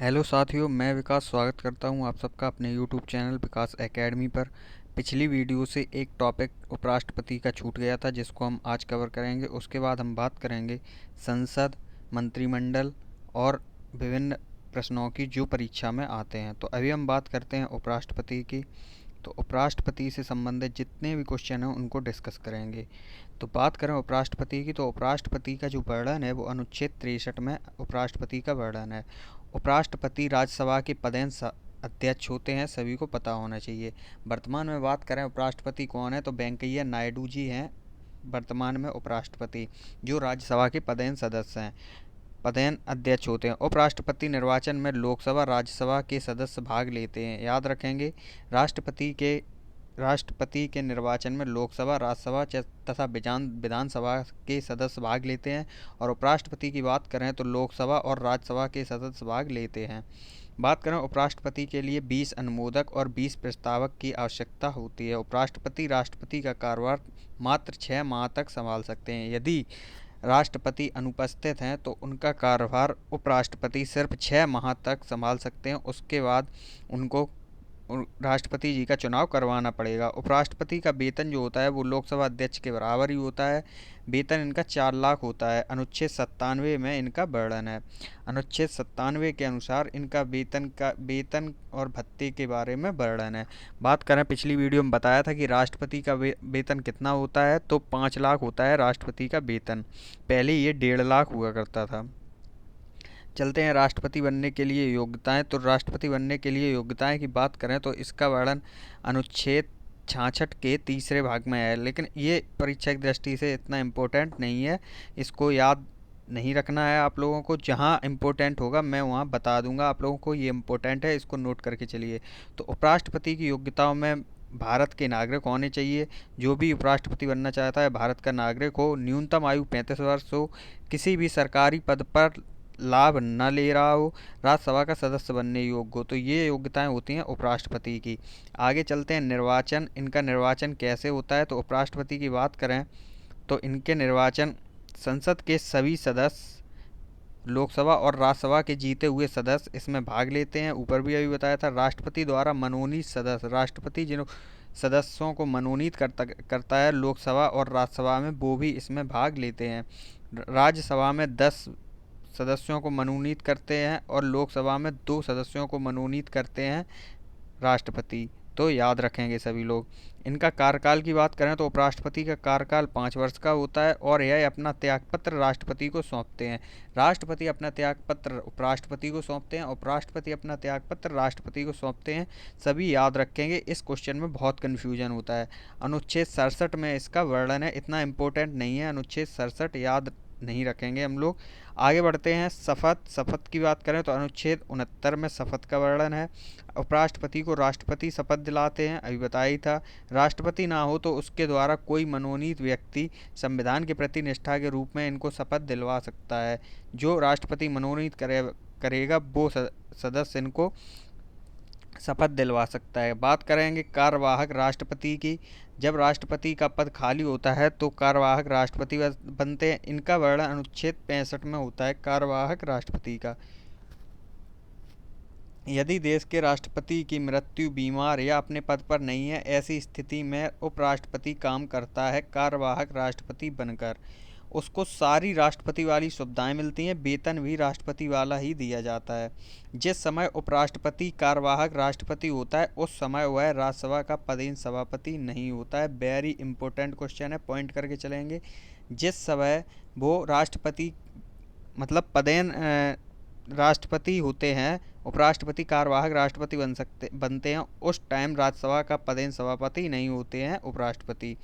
Hello साथियों, मैं विकास स्वागत करता हूं आप सबका अपने यूट्यूब चैनल विकास एकेडमी पर। पिछली वीडियो से एक टॉपिक उपराष्ट्रपति का छूट गया था जिसको हम आज कवर करेंगे। उसके बाद हम बात करेंगे संसद, मंत्रिमंडल और विभिन्न प्रश्नों की जो परीक्षा में आते हैं। तो अभी हम बात करते हैं उपराष्ट्रपति की। तो उपराष्ट्रपति से संबंधित जितने भी क्वेश्चन हैं उनको डिस्कस करेंगे। तो बात करें उपराष्ट्रपति की, तो उपराष्ट्रपति का जो वर्णन है वो अनुच्छेद 63 में उपराष्ट्रपति का वर्णन है। उपराष्ट्रपति राज्यसभा के पदेन अध्यक्ष होते हैं, सभी को पता होना चाहिए। वर्तमान में बात करें उपराष्ट्रपति कौन है, तो वेंकैया नायडू जी हैं वर्तमान में उपराष्ट्रपति, जो राज्यसभा के पदेन सदस्य हैं, पदेन अध्यक्ष होते हैं। उपराष्ट्रपति निर्वाचन में लोकसभा राज्यसभा के सदस्य भाग लेते हैं, याद रखेंगे। राष्ट्रपति के निर्वाचन में लोकसभा, राज्यसभा तथा विधानसभा के सदस्य भाग लेते हैं। और उपराष्ट्रपति की बात करें तो लोकसभा और राज्यसभा के सदस्य भाग लेते हैं। बात करें उपराष्ट्रपति के लिए 20 अनुमोदक और 20 प्रस्तावक की आवश्यकता होती है। उपराष्ट्रपति राष्ट्रपति का कार्यभार मात्र 6 माह तक संभाल सकते हैं। यदि राष्ट्रपति अनुपस्थित हैं तो उनका कार्यभार उपराष्ट्रपति सिर्फ 6 माह तक संभाल सकते हैं। उसके बाद उनको राष्ट्रपति जी का चुनाव करवाना पड़ेगा। उपराष्ट्रपति का वेतन जो होता है वो लोकसभा अध्यक्ष के बराबर ही होता है। वेतन इनका 4 लाख होता है। अनुच्छेद 97 में इनका वर्णन है। अनुच्छेद 97 के अनुसार इनका वेतन और भत्ते के बारे में वर्णन है। बात करें, पिछली वीडियो में बताया था कि राष्ट्रपति का वेतन कितना होता है, तो 5 लाख होता है राष्ट्रपति का वेतन। पहले ये 1.5 लाख हुआ करता था। चलते हैं राष्ट्रपति बनने के लिए योग्यताएं। तो राष्ट्रपति बनने के लिए योग्यताएं की बात करें तो इसका वर्णन अनुच्छेद 66 के तीसरे भाग में है, लेकिन ये परीक्षा की दृष्टि से इतना इम्पोर्टेंट नहीं है, इसको याद नहीं रखना है आप लोगों को। जहाँ इम्पोर्टेंट होगा मैं वहाँ बता दूंगा आप लोगों को, ये इम्पोर्टेंट है, इसको नोट करके चलिए। तो उपराष्ट्रपति की योग्यताओं में भारत के नागरिक होने चाहिए। जो भी उपराष्ट्रपति बनना चाहता है भारत का नागरिक हो, न्यूनतम आयु 35 वर्ष हो, किसी भी सरकारी पद पर लाभ न ले रहा हो, राज्यसभा का सदस्य बनने योग्य हो। तो ये योग्यताएं होती हैं उपराष्ट्रपति की। आगे चलते हैं निर्वाचन। इनका निर्वाचन कैसे होता है, तो उपराष्ट्रपति की बात करें तो इनके निर्वाचन संसद के सभी सदस्य, लोकसभा और राज्यसभा के जीते हुए सदस्य इसमें भाग लेते हैं। ऊपर भी अभी बताया था, राष्ट्रपति द्वारा मनोनीत सदस्य, राष्ट्रपति जिन सदस्यों को मनोनीत करता है लोकसभा और राज्यसभा में, वो भी इसमें भाग लेते हैं। राज्यसभा में 10 सदस्यों को मनोनीत करते हैं और लोकसभा में 2 सदस्यों को मनोनीत करते हैं राष्ट्रपति। तो याद रखेंगे सभी लोग। इनका कार्यकाल की बात करें तो उपराष्ट्रपति का कार्यकाल 5 वर्ष का होता है और यह अपना त्यागपत्र राष्ट्रपति को सौंपते हैं। राष्ट्रपति अपना त्यागपत्र उपराष्ट्रपति को सौंपते हैं, उपराष्ट्रपति अपना त्यागपत्र राष्ट्रपति को सौंपते हैं। सभी याद रखेंगे, इस क्वेश्चन में बहुत कन्फ्यूजन होता है। अनुच्छेद 67 में इसका वर्णन है, इतना इम्पोर्टेंट नहीं है। अनुच्छेद 67 याद नहीं रखेंगे हम लोग। आगे बढ़ते हैं शपथ की बात करें तो अनुच्छेद 69 में शपथ का वर्णन है। उपराष्ट्रपति को राष्ट्रपति शपथ दिलाते हैं, अभी बताया ही था। राष्ट्रपति ना हो तो उसके द्वारा कोई मनोनीत व्यक्ति संविधान के प्रति निष्ठा के रूप में इनको शपथ दिलवा सकता है। जो राष्ट्रपति मनोनीत करेगा वो सदस्य इनको शपथ दिलवा सकता है। बात करेंगे कार्यवाहक राष्ट्रपति की। जब राष्ट्रपति का पद खाली होता है तो कार्यवाहक राष्ट्रपति बनते हैं। इनका वर्णन अनुच्छेद 65 में होता है कार्यवाहक राष्ट्रपति का। यदि देश के राष्ट्रपति की मृत्यु, बीमार या अपने पद पर नहीं है, ऐसी स्थिति में उपराष्ट्रपति काम करता है कार्यवाहक राष्ट्रपति बनकर। उसको सारी राष्ट्रपति वाली सुविधाएं मिलती हैं, वेतन भी राष्ट्रपति वाला ही दिया जाता है। जिस समय उपराष्ट्रपति कार्यवाहक राष्ट्रपति होता है उस समय वह राज्यसभा का पदेन सभापति नहीं होता है। वेरी इंपॉर्टेंट क्वेश्चन है, पॉइंट करके चलेंगे। जिस समय वो राष्ट्रपति मतलब पदेन राष्ट्रपति होते हैं, उपराष्ट्रपति कार्यवाहक राष्ट्रपति बनते हैं, उस टाइम राज्यसभा का पदेन सभापति नहीं होते हैं उपराष्ट्रपति।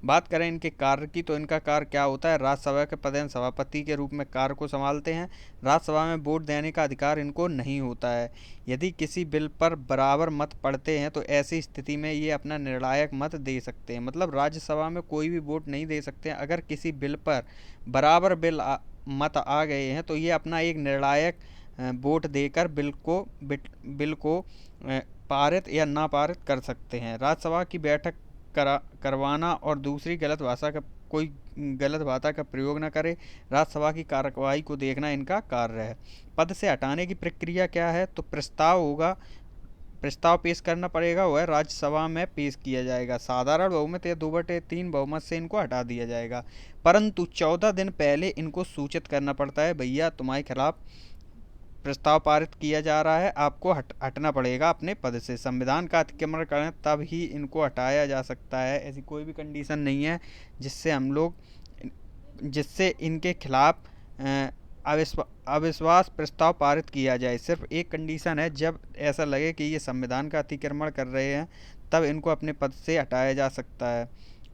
बात करें इनके कार्य की, तो इनका कार्य क्या होता है, राज्यसभा के पदेन सभापति के रूप में कार्य को संभालते हैं। राज्यसभा में वोट देने का अधिकार इनको नहीं होता है। यदि किसी बिल पर बराबर मत पड़ते हैं तो ऐसी स्थिति में ये अपना निर्णायक मत दे सकते हैं। मतलब राज्यसभा में कोई भी वोट नहीं दे सकते हैं। अगर किसी बिल पर बराबर मत आ गए हैं तो ये अपना एक निर्णायक वोट देकर बिल को पारित या ना पारित कर सकते हैं। राज्यसभा की बैठक करवाना और दूसरी गलत भाषा का कोई गलत भाषा का प्रयोग न करे। राज्यसभा की कार्यवाही को देखना इनका कार्य है। पद से हटाने की प्रक्रिया क्या है? तो प्रस्ताव होगा, प्रस्ताव पेश करना पड़ेगा, वह राज्यसभा में पेश किया जाएगा। साधारण बहुमत या 2/3 बहुमत से इनको हटा दिया जाएगा, परंतु 14 दिन पहले इनको सूचित करना पड़ता है, भैया तुम्हारे खिलाफ प्रस्ताव पारित किया जा रहा है, आपको हटना पड़ेगा अपने पद से। संविधान का अतिक्रमण करें तब ही इनको हटाया जा सकता है। ऐसी कोई भी कंडीशन नहीं है जिससे हम लोग जिससे इनके खिलाफ अविश्वास प्रस्ताव पारित किया जाए। सिर्फ एक कंडीशन है, जब ऐसा लगे कि ये संविधान का अतिक्रमण कर रहे हैं तब इनको अपने पद से हटाया जा सकता है।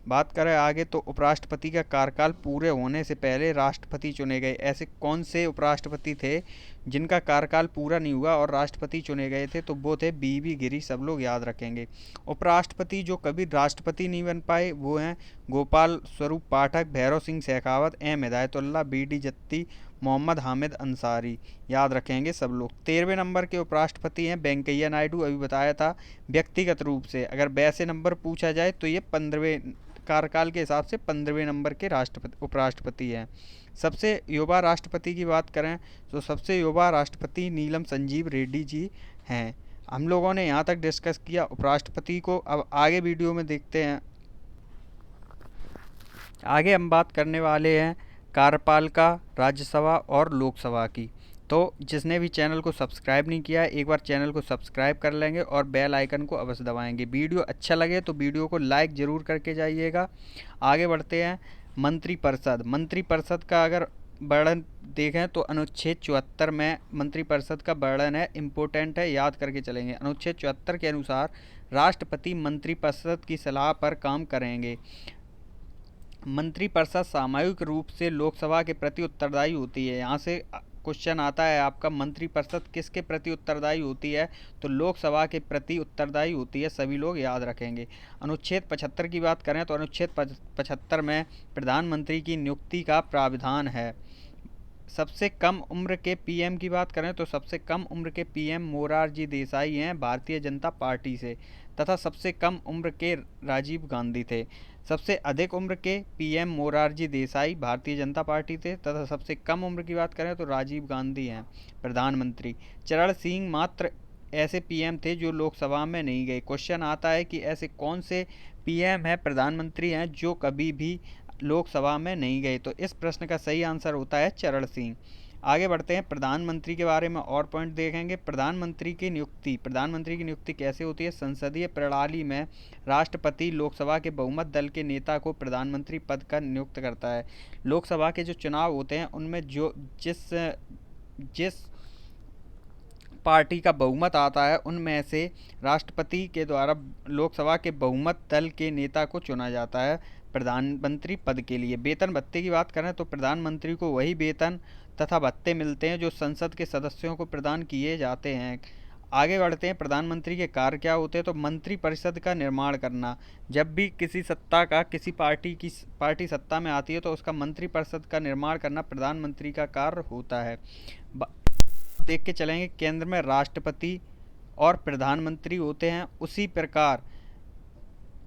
बात करें आगे तो उपराष्ट्रपति का कार्यकाल पूरे होने से पहले राष्ट्रपति चुने गए। ऐसे कौन से उपराष्ट्रपति थे जिनका कार्यकाल पूरा नहीं हुआ और राष्ट्रपति चुने गए थे? तो वो थे बीवी गिरी, सब लोग याद रखेंगे। उपराष्ट्रपति जो कभी राष्ट्रपति नहीं बन पाए वो हैं गोपाल स्वरूप पाठक, भैरव सिंह शेखावत, एम हिदायतुल्ला, बी.डी. जत्ती, मोहम्मद हामिद अंसारी, याद रखेंगे सब लोग। 13वें नंबर के उपराष्ट्रपति हैं वेंकैया नायडू, अभी बताया था। व्यक्तिगत रूप से अगर वैसे नंबर पूछा जाए तो ये 15वें कार्यकाल के हिसाब से 15वें नंबर के उपराष्ट्रपति हैं। सबसे युवा राष्ट्रपति की बात करें तो सबसे युवा राष्ट्रपति नीलम संजीव रेड्डी जी हैं। हम लोगों ने यहाँ तक डिस्कस किया उपराष्ट्रपति को। अब आगे वीडियो में देखते हैं। आगे हम बात करने वाले हैं कार्यपालिका, राज्यसभा और लोकसभा की। तो जिसने भी चैनल को सब्सक्राइब नहीं किया है एक बार चैनल को सब्सक्राइब कर लेंगे और बेल आइकन को अवश्य दबाएंगे। वीडियो अच्छा लगे तो वीडियो को लाइक ज़रूर करके जाइएगा। आगे बढ़ते हैं। मंत्रिपरिषद, मंत्रिपरिषद का अगर वर्णन देखें तो अनुच्छेद 74 में मंत्रिपरिषद का वर्णन है, इम्पोर्टेंट है, याद करके चलेंगे। अनुच्छेद 74 के अनुसार राष्ट्रपति मंत्रिपरिषद की सलाह पर काम करेंगे। मंत्रिपरिषद सामूहिक रूप से लोकसभा के प्रति उत्तरदायी होती है। यहाँ से क्वेश्चन आता है आपका, मंत्रिपरिषद किसके प्रति उत्तरदायी होती है? तो लोकसभा के प्रति उत्तरदायी होती है, सभी लोग याद रखेंगे। अनुच्छेद 75 की बात करें तो अनुच्छेद 75 में प्रधानमंत्री की नियुक्ति का प्राविधान है। सबसे कम उम्र के पीएम की बात करें तो सबसे कम उम्र के पीएम मोरारजी देसाई हैं भारतीय जनता पार्टी से, तथा सबसे कम उम्र के राजीव गांधी थे। सबसे अधिक उम्र के पीएम मोरारजी देसाई भारतीय जनता पार्टी थे, तथा सबसे कम उम्र की बात करें तो राजीव गांधी हैं प्रधानमंत्री। चरण सिंह मात्र ऐसे पीएम थे जो लोकसभा में नहीं गए। क्वेश्चन आता है कि ऐसे कौन से पीएम हैं, प्रधानमंत्री हैं, जो कभी भी लोकसभा में नहीं गए? तो इस प्रश्न का सही आंसर होता है चरण सिंह। आगे बढ़ते हैं। प्रधानमंत्री के बारे में और पॉइंट देखेंगे। प्रधानमंत्री की नियुक्ति कैसे होती है? संसदीय प्रणाली में राष्ट्रपति लोकसभा के बहुमत दल के नेता को प्रधानमंत्री पद का नियुक्त करता है। लोकसभा के जो चुनाव होते हैं उनमें जो जिस पार्टी का बहुमत आता है उनमें से राष्ट्रपति के द्वारा लोकसभा के बहुमत दल के नेता को चुना जाता है प्रधानमंत्री पद के लिए। वेतन भत्ते की बात करें तो प्रधानमंत्री को वही वेतन तथा भत्ते मिलते हैं जो संसद के सदस्यों को प्रदान किए जाते हैं। आगे बढ़ते हैं। प्रधानमंत्री के कार्य क्या होते हैं? तो मंत्रिपरिषद का निर्माण करना। जब भी किसी पार्टी सत्ता में आती है तो उसका मंत्रिपरिषद का निर्माण करना प्रधानमंत्री का कार्य होता है। देख के चलेंगे। केंद्र में राष्ट्रपति और प्रधानमंत्री होते हैं,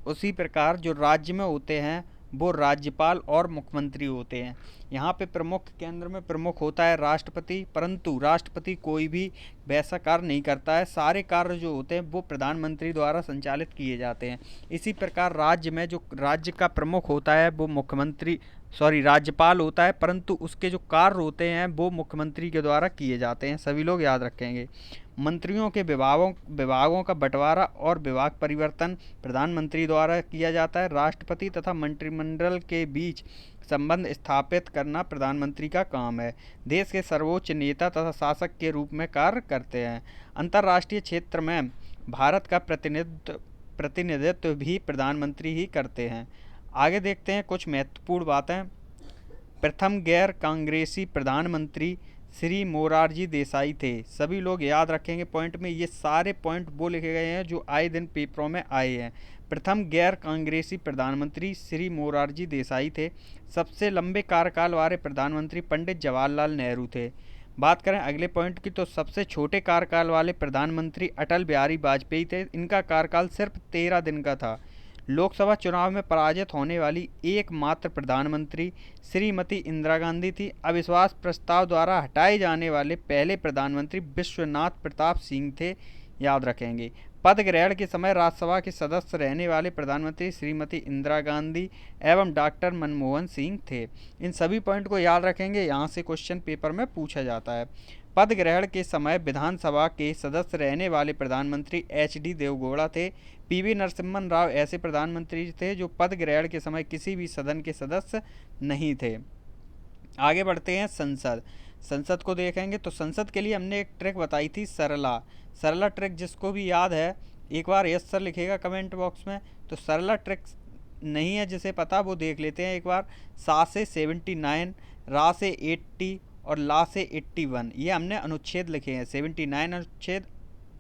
उसी प्रकार जो राज्य में होते हैं वो राज्यपाल और मुख्यमंत्री होते हैं। यहाँ पे केंद्र में प्रमुख होता है राष्ट्रपति, परंतु राष्ट्रपति कोई भी वैसा कार्य नहीं करता है। सारे कार्य जो होते हैं वो प्रधानमंत्री द्वारा संचालित किए जाते हैं। इसी प्रकार राज्य में जो राज्य का प्रमुख होता है वो राज्यपाल होता है, परंतु उसके जो कार्य होते हैं वो मुख्यमंत्री के द्वारा किए जाते हैं, सभी लोग याद रखेंगे। मंत्रियों के विभागों का बंटवारा और विभाग परिवर्तन प्रधानमंत्री द्वारा किया जाता है। राष्ट्रपति तथा मंत्रिमंडल के बीच संबंध स्थापित करना प्रधानमंत्री का काम है। देश के सर्वोच्च नेता तथा शासक के रूप में कार्य करते हैं। अंतर्राष्ट्रीय क्षेत्र में भारत का प्रतिनिधित्व भी प्रधानमंत्री ही करते हैं। आगे देखते हैं कुछ महत्वपूर्ण बातें। प्रथम गैर कांग्रेसी प्रधानमंत्री श्री मोरारजी देसाई थे, सभी लोग याद रखेंगे पॉइंट में। ये सारे पॉइंट वो लिखे गए हैं जो आए दिन पेपरों में आए हैं। प्रथम गैर कांग्रेसी प्रधानमंत्री श्री मोरारजी देसाई थे। सबसे लंबे कार्यकाल वाले प्रधानमंत्री पंडित जवाहरलाल नेहरू थे। बात करें अगले पॉइंट की तो सबसे छोटे कार्यकाल वाले प्रधानमंत्री अटल बिहारी वाजपेयी थे। इनका कार्यकाल सिर्फ 13 दिन का था। लोकसभा चुनाव में पराजित होने वाली एकमात्र प्रधानमंत्री श्रीमती इंदिरा गांधी थी। अविश्वास प्रस्ताव द्वारा हटाए जाने वाले पहले प्रधानमंत्री विश्वनाथ प्रताप सिंह थे, याद रखेंगे। पद ग्रहण के समय राज्यसभा के सदस्य रहने वाले प्रधानमंत्री श्रीमती इंदिरा गांधी एवं डॉक्टर मनमोहन सिंह थे। इन सभी पॉइंट को याद रखेंगे, यहाँ से क्वेश्चन पेपर में पूछा जाता है। पद ग्रहण के समय विधानसभा के सदस्य रहने वाले प्रधानमंत्री एच.डी. देवेगौड़ा थे। पी.वी. नरसिम्हा राव ऐसे प्रधानमंत्री थे जो पद ग्रहण के समय किसी भी सदन के सदस्य नहीं थे। आगे बढ़ते हैं संसद को देखेंगे तो संसद के लिए हमने एक ट्रिक बताई थी, सरला ट्रिक। जिसको भी याद है एक बार यस सर लिखेगा कमेंट बॉक्स में। तो सरला ट्रिक नहीं है जिसे पता वो देख लेते हैं एक बार। सा से 79, रा से 80 और ला से 81, ये हमने अनुच्छेद लिखे हैं। 79 अनुच्छेद,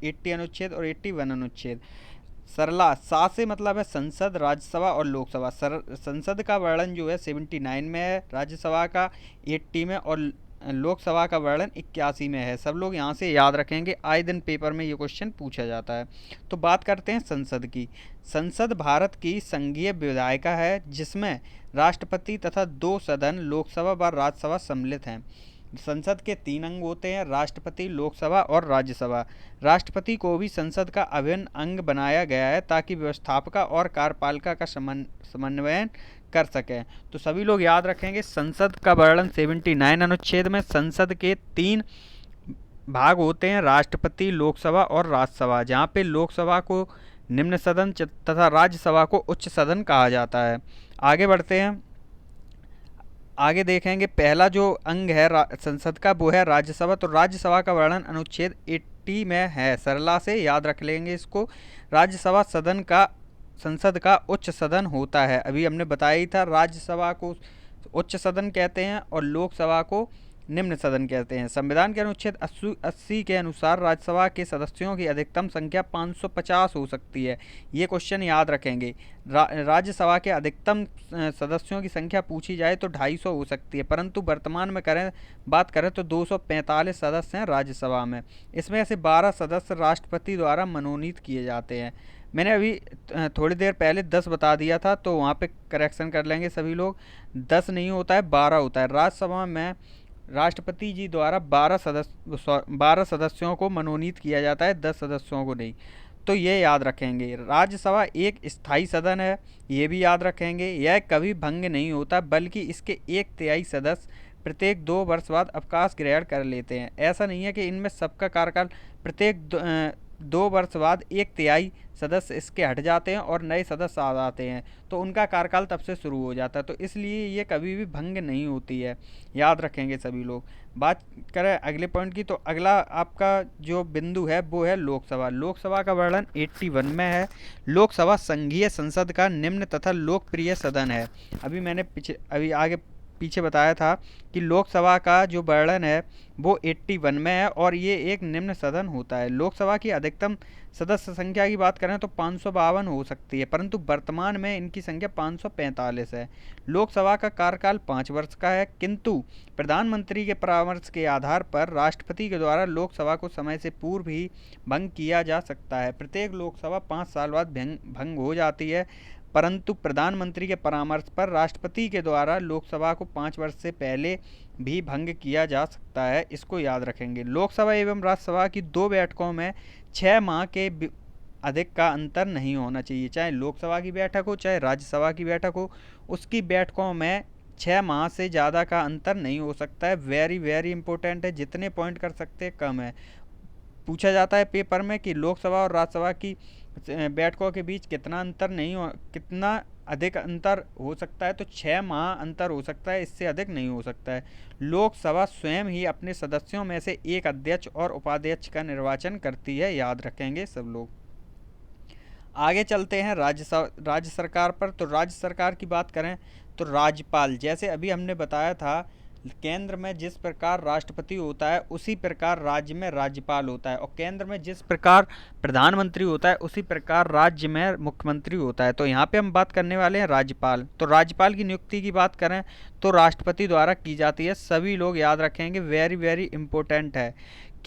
80 अनुच्छेद और 81 अनुच्छेद। सरला सा से मतलब है संसद, राज्यसभा और लोकसभा। संसद का वर्णन जो है 79 में है, राज्यसभा का 80 में और लोकसभा का वर्णन 81 में है। सब लोग यहाँ से याद रखेंगे, आए दिन पेपर में ये क्वेश्चन पूछा जाता है। तो बात करते हैं संसद की। संसद भारत की संघीय विधायिका है जिसमें राष्ट्रपति तथा 2 सदन लोकसभा व राज्यसभा सम्मिलित हैं। संसद के 3 अंग होते हैं, राष्ट्रपति, लोकसभा और राज्यसभा। राष्ट्रपति को भी संसद का अभिन्न अंग बनाया गया है ताकि व्यवस्थापिका और कार्यपालिका का समन्वय कर सकें। तो सभी लोग याद रखेंगे, संसद का वर्णन 79 अनुच्छेद में। संसद के 3 भाग होते हैं, राष्ट्रपति, लोकसभा और राज्यसभा, जहाँ पे लोकसभा को निम्न सदन तथा राज्यसभा को उच्च सदन कहा जाता है। आगे बढ़ते हैं, आगे देखेंगे पहला जो अंग है संसद का वो है राज्यसभा। तो राज्यसभा का वर्णन अनुच्छेद 80 में है, सरला से याद रख लेंगे इसको। राज्यसभा संसद का उच्च सदन होता है। अभी हमने बताया ही था, राज्यसभा को उच्च सदन कहते हैं और लोकसभा को निम्न सदन कहते हैं। संविधान के अनुच्छेद 80 के अनुसार राज्यसभा के सदस्यों की अधिकतम संख्या 550 हो सकती है। ये क्वेश्चन याद रखेंगे। राज्यसभा के अधिकतम सदस्यों की संख्या पूछी जाए तो 250 हो सकती है, परंतु वर्तमान में बात करें तो 245 सदस्य हैं राज्यसभा में। इसमें से 12 सदस्य राष्ट्रपति द्वारा मनोनीत किए जाते हैं। मैंने अभी थोड़ी देर पहले 10 बता दिया था, तो वहाँ पे करेक्शन कर लेंगे सभी लोग। 10 नहीं होता है, 12 होता है। राज्यसभा में राष्ट्रपति जी द्वारा 12 सदस्यों को मनोनीत किया जाता है, 10 सदस्यों को नहीं। तो ये याद रखेंगे। राज्यसभा एक स्थायी सदन है, ये भी याद रखेंगे। यह कभी भंग नहीं होता, बल्कि इसके 1/3 सदस्य प्रत्येक 2 वर्ष बाद अवकाश ग्रहण कर लेते हैं। ऐसा नहीं है कि इनमें सबका कार्यकाल प्रत्येक 2 वर्ष बाद 1/3 सदस्य इसके हट जाते हैं और नए सदस्य आ जाते हैं, तो उनका कार्यकाल तब से शुरू हो जाता है। तो इसलिए ये कभी भी भंग नहीं होती है, याद रखेंगे सभी लोग। बात करें अगले पॉइंट की, तो अगला आपका जो बिंदु है वो है लोकसभा। लोकसभा का वर्णन 81 में है। लोकसभा संघीय संसद का निम्न तथा लोकप्रिय सदन है। अभी आगे पीछे बताया था कि लोकसभा का जो वर्णन है वो 81 में है और ये एक निम्न सदन होता है। लोकसभा की अधिकतम सदस्य संख्या की बात करें तो 552 हो सकती है, परंतु वर्तमान में इनकी संख्या 545 है। लोकसभा का कार्यकाल 5 वर्ष का है, किंतु प्रधानमंत्री के परामर्श के आधार पर राष्ट्रपति के द्वारा लोकसभा को समय से पूर्व ही भंग किया जा सकता है। प्रत्येक लोकसभा 5 साल बाद भंग हो जाती है, परंतु प्रधानमंत्री के परामर्श पर राष्ट्रपति के द्वारा लोकसभा को 5 वर्ष से पहले भी भंग किया जा सकता है। इसको याद रखेंगे। लोकसभा एवं राज्यसभा की 2 बैठकों में 6 माह के अधिक का अंतर नहीं होना चाहिए। चाहे लोकसभा की बैठक हो चाहे राज्यसभा की बैठक हो, उसकी बैठकों में 6 माह से ज़्यादा का अंतर नहीं हो सकता है। वेरी वेरी इंपॉर्टेंट है, जितने पॉइंट कर सकते हैं कम है। पूछा जाता है पेपर में कि लोकसभा और राज्यसभा की बैठकों के बीच कितना अधिक अंतर हो सकता है, तो 6 माह अंतर हो सकता है, इससे अधिक नहीं हो सकता है। लोकसभा स्वयं ही अपने सदस्यों में से एक अध्यक्ष और उपाध्यक्ष का निर्वाचन करती है, याद रखेंगे सब लोग। आगे चलते हैं राज्य सरकार पर। तो राज्य सरकार की बात करें तो राज्यपाल, जैसे अभी हमने बताया था, केंद्र में जिस प्रकार राष्ट्रपति होता है उसी प्रकार राज्य में राज्यपाल होता है, और केंद्र में जिस प्रकार प्रधानमंत्री होता है उसी प्रकार राज्य में मुख्यमंत्री होता है। तो यहाँ पे हम बात करने वाले हैं राज्यपाल। तो राज्यपाल की नियुक्ति की बात करें तो राष्ट्रपति द्वारा की जाती है। सभी लोग याद रखेंगे, वेरी वेरी इंपॉर्टेंट है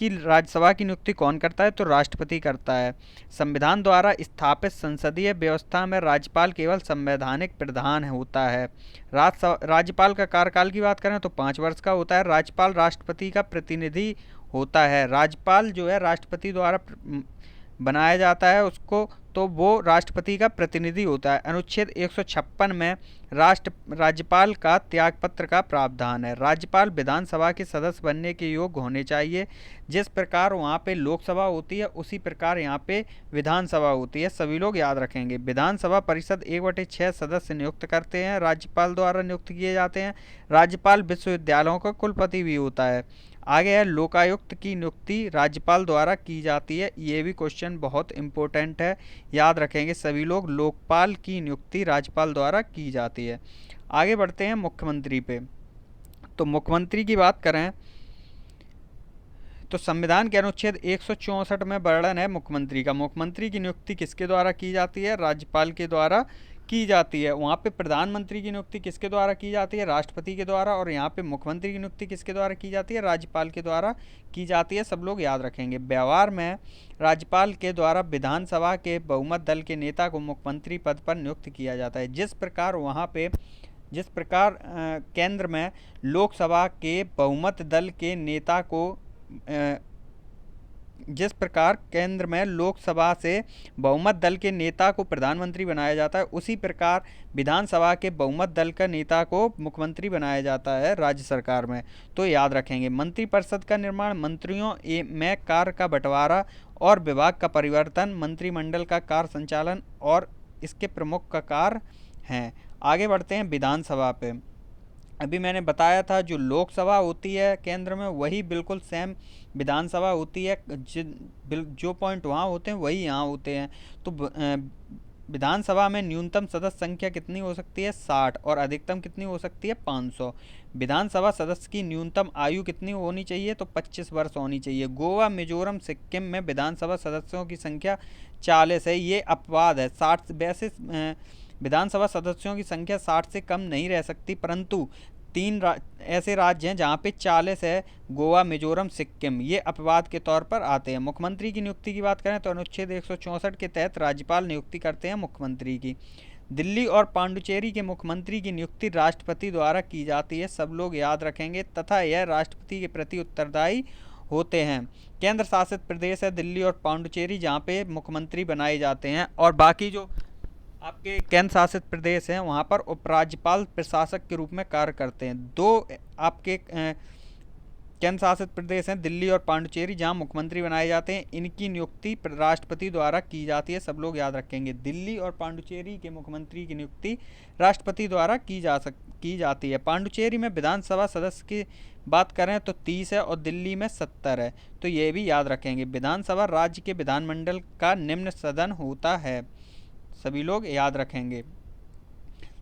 जबकि राज्यसभा की नियुक्ति कौन करता है? तो राष्ट्रपति करता है। संविधान द्वारा स्थापित संसदीय व्यवस्था में राज्यपाल केवल संवैधानिक प्रधान होता है। राज्यपाल का कार्यकाल की बात करें तो 5 वर्ष का होता है। राज्यपाल राष्ट्रपति का प्रतिनिधि होता है। राज्यपाल जो है राष्ट्रपति द्वारा बनाया जाता है उसको, तो वो राष्ट्रपति का प्रतिनिधि होता है। अनुच्छेद 156 में राज्यपाल का त्यागपत्र का प्रावधान है। राज्यपाल विधानसभा के सदस्य बनने के योग्य होने चाहिए। जिस प्रकार वहाँ पे लोकसभा होती है उसी प्रकार यहाँ पे विधानसभा होती है, सभी लोग याद रखेंगे। विधानसभा परिषद 1/6 सदस्य नियुक्त करते हैं, राज्यपाल द्वारा नियुक्त किए जाते हैं। राज्यपाल विश्वविद्यालयों का कुलपति भी होता है। आगे है लोकायुक्त की नियुक्ति राज्यपाल द्वारा की जाती है। ये भी क्वेश्चन बहुत इंपॉर्टेंट है, याद रखेंगे सभी लोग। लोकपाल की नियुक्ति राज्यपाल द्वारा की जाती है। आगे बढ़ते हैं मुख्यमंत्री पे। तो मुख्यमंत्री की बात करें तो संविधान के अनुच्छेद 164 में वर्णन है मुख्यमंत्री का। मुख्यमंत्री की नियुक्ति किसके द्वारा की जाती है? राज्यपाल के द्वारा की जाती है। वहाँ पे प्रधानमंत्री की नियुक्ति किसके द्वारा की जाती है? राष्ट्रपति के द्वारा। और यहाँ पे मुख्यमंत्री की नियुक्ति किसके द्वारा की जाती है? राज्यपाल के द्वारा की जाती है, सब लोग याद रखेंगे। व्यवहार में राज्यपाल के द्वारा विधानसभा के बहुमत दल के नेता को मुख्यमंत्री पद पर नियुक्त किया जाता है। जिस प्रकार केंद्र में लोकसभा के बहुमत दल के नेता को जिस प्रकार केंद्र में लोकसभा से बहुमत दल के नेता को प्रधानमंत्री बनाया जाता है, उसी प्रकार विधानसभा के बहुमत दल का नेता को मुख्यमंत्री बनाया जाता है राज्य सरकार में, तो याद रखेंगे। मंत्रिपरिषद का निर्माण, मंत्रियों में कार्य का बंटवारा और विभाग का परिवर्तन, मंत्रिमंडल का कार्य संचालन और इसके प्रमुख का कार्य हैं। आगे बढ़ते हैं विधानसभा पे। अभी मैंने बताया था जो लोकसभा होती है केंद्र में वही बिल्कुल सेम विधानसभा होती है। जो पॉइंट वहाँ होते हैं वही यहाँ होते हैं। तो विधानसभा में न्यूनतम सदस्य संख्या कितनी हो सकती है? 60 और अधिकतम कितनी हो सकती है? 500। विधानसभा सदस्य की न्यूनतम आयु कितनी होनी चाहिए? तो 25 वर्ष होनी चाहिए। गोवा, मिजोरम, सिक्किम में विधानसभा सदस्यों की संख्या 40 है, ये अपवाद है। 60 वैसे विधानसभा सदस्यों की संख्या 60 से कम नहीं रह सकती, परंतु 3 ऐसे राज्य हैं जहाँ पे 40 है, गोवा, मिजोरम, सिक्किम, ये अपवाद के तौर पर आते हैं। मुख्यमंत्री की नियुक्ति की बात करें तो अनुच्छेद 164 के तहत राज्यपाल नियुक्ति करते हैं मुख्यमंत्री की। दिल्ली और पांडुचेरी के मुख्यमंत्री की नियुक्ति राष्ट्रपति द्वारा की जाती है, सब लोग याद रखेंगे, तथा यह राष्ट्रपति के प्रति उत्तरदायी होते हैं। केंद्र शासित प्रदेश है दिल्ली और पांडुचेरी, जहाँ पे मुख्यमंत्री बनाए जाते हैं, और बाकी जो आपके केंद्र शासित प्रदेश हैं वहाँ पर उपराज्यपाल प्रशासक के रूप में कार्य करते हैं। 2 आपके केंद्र शासित प्रदेश हैं दिल्ली और पांडुचेरी, जहाँ मुख्यमंत्री बनाए जाते हैं, इनकी नियुक्ति राष्ट्रपति द्वारा की जाती है, सब लोग याद रखेंगे। दिल्ली और पांडुचेरी के मुख्यमंत्री की नियुक्ति राष्ट्रपति द्वारा की जाती है। पांडुचेरी में विधानसभा सदस्य की बात करें तो 30 है और दिल्ली में 70 है, तो ये भी याद रखेंगे। विधानसभा राज्य के विधानमंडल का निम्न सदन होता है, सभी लोग याद रखेंगे।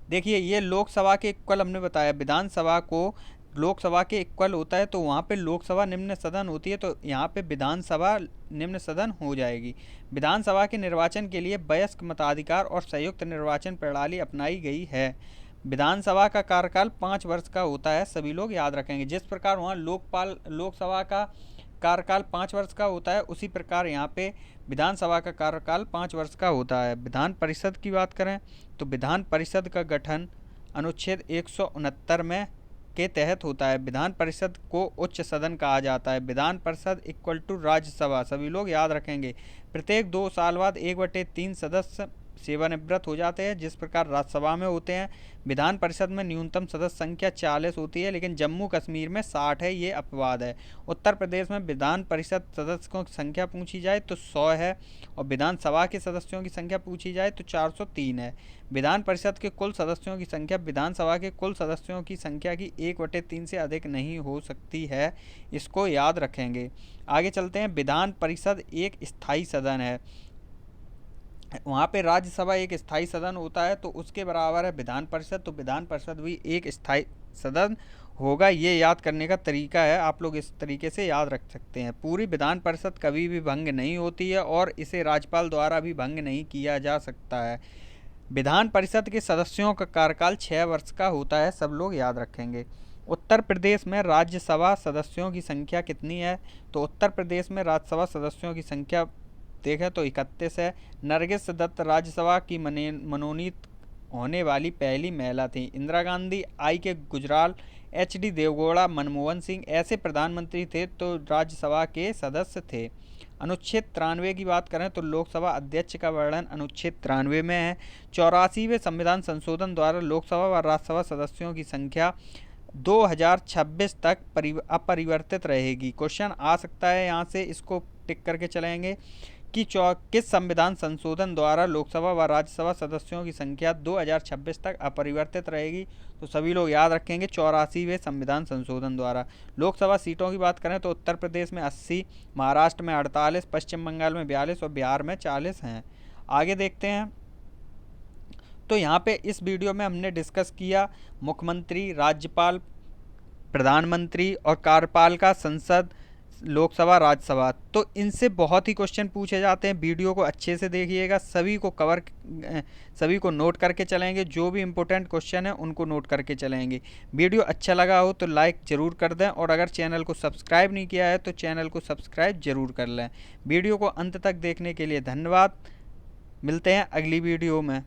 देखिए ये लोकसभा के इक्वल हमने बताया, विधानसभा को लोकसभा के इक्वल होता है, तो वहाँ पे लोकसभा निम्न सदन होती है, तो यहाँ पे विधानसभा निम्न सदन हो जाएगी। विधानसभा के निर्वाचन के लिए वयस्क मताधिकार और संयुक्त निर्वाचन प्रणाली अपनाई गई है। विधानसभा का कार्यकाल 5 वर्ष का होता है, सभी लोग याद रखेंगे। जिस प्रकार वहाँ लोकसभा का कार्यकाल 5 वर्ष का होता है, उसी प्रकार यहाँ पे विधानसभा का कार्यकाल 5 वर्ष का होता है। विधान परिषद की बात करें तो विधान परिषद का गठन अनुच्छेद 169 में के तहत होता है। विधान परिषद को उच्च सदन कहा जाता है। विधान परिषद इक्वल टू राज्यसभा, सभी लोग याद रखेंगे। प्रत्येक 2 साल बाद 1/3 सदस्य सेवानिवृत्त हो जाते हैं, जिस प्रकार राज्यसभा में होते हैं। विधान परिषद में न्यूनतम सदस्य संख्या 40 होती है, लेकिन जम्मू कश्मीर में 60 है, ये अपवाद है। उत्तर प्रदेश में विधान परिषद सदस्यों की संख्या पूछी जाए तो 100 है, और विधानसभा के सदस्यों की संख्या पूछी जाए तो 403 है। विधान परिषद के कुल सदस्यों की संख्या विधानसभा के कुल सदस्यों की संख्या की 1/3 से अधिक नहीं हो सकती है, इसको याद रखेंगे। आगे चलते हैं। विधान परिषद एक स्थायी सदन है, वहाँ पे राज्यसभा एक स्थायी सदन होता है, तो उसके बराबर है विधान परिषद, तो विधान परिषद भी एक स्थायी सदन होगा। ये याद करने का तरीका है, आप लोग इस तरीके से याद रख सकते हैं। पूरी विधान परिषद कभी भी भंग नहीं होती है और इसे राज्यपाल द्वारा भी भंग नहीं किया जा सकता है। विधान परिषद के सदस्यों का कार्यकाल 6 वर्ष का होता है, सब लोग याद रखेंगे। उत्तर प्रदेश में राज्यसभा सदस्यों की संख्या कितनी है? तो उत्तर प्रदेश में राज्यसभा सदस्यों की संख्या देखें तो 31 है। नरगिस दत्त राज्यसभा की मनोनीत होने वाली पहली महिला थी। इंदिरा गांधी, आई के गुजराल, HD देवगौड़ा, मनमोहन सिंह ऐसे प्रधानमंत्री थे तो राज्यसभा के सदस्य थे। अनुच्छेद 93 की बात करें तो लोकसभा अध्यक्ष का वर्णन अनुच्छेद 93 में है। 84वें संविधान संशोधन द्वारा लोकसभा व राज्यसभा सदस्यों की संख्या 2026 तक अपरिवर्तित रहेगी। क्वेश्चन आ सकता है यहाँ से, इसको टिक करके चलेंगे कि किस संविधान संशोधन द्वारा लोकसभा व राज्यसभा सदस्यों की संख्या 2026 तक अपरिवर्तित रहेगी। तो सभी लोग याद रखेंगे 84वें संविधान संशोधन द्वारा। लोकसभा सीटों की बात करें तो उत्तर प्रदेश में 80, महाराष्ट्र में 48, पश्चिम बंगाल में 42 और बिहार में 40 हैं। आगे देखते हैं। तो यहाँ पे इस वीडियो में हमने डिस्कस किया मुख्यमंत्री, राज्यपाल, प्रधानमंत्री और कार्यपालिका संसद, लोकसभा, राज्यसभा। तो इनसे बहुत ही क्वेश्चन पूछे जाते हैं। वीडियो को अच्छे से देखिएगा, सभी को नोट करके चलेंगे। जो भी इम्पोर्टेंट क्वेश्चन है उनको नोट करके चलेंगे। वीडियो अच्छा लगा हो तो लाइक ज़रूर कर दें और अगर चैनल को सब्सक्राइब नहीं किया है तो चैनल को सब्सक्राइब ज़रूर कर लें। वीडियो को अंत तक देखने के लिए धन्यवाद। मिलते हैं अगली वीडियो में।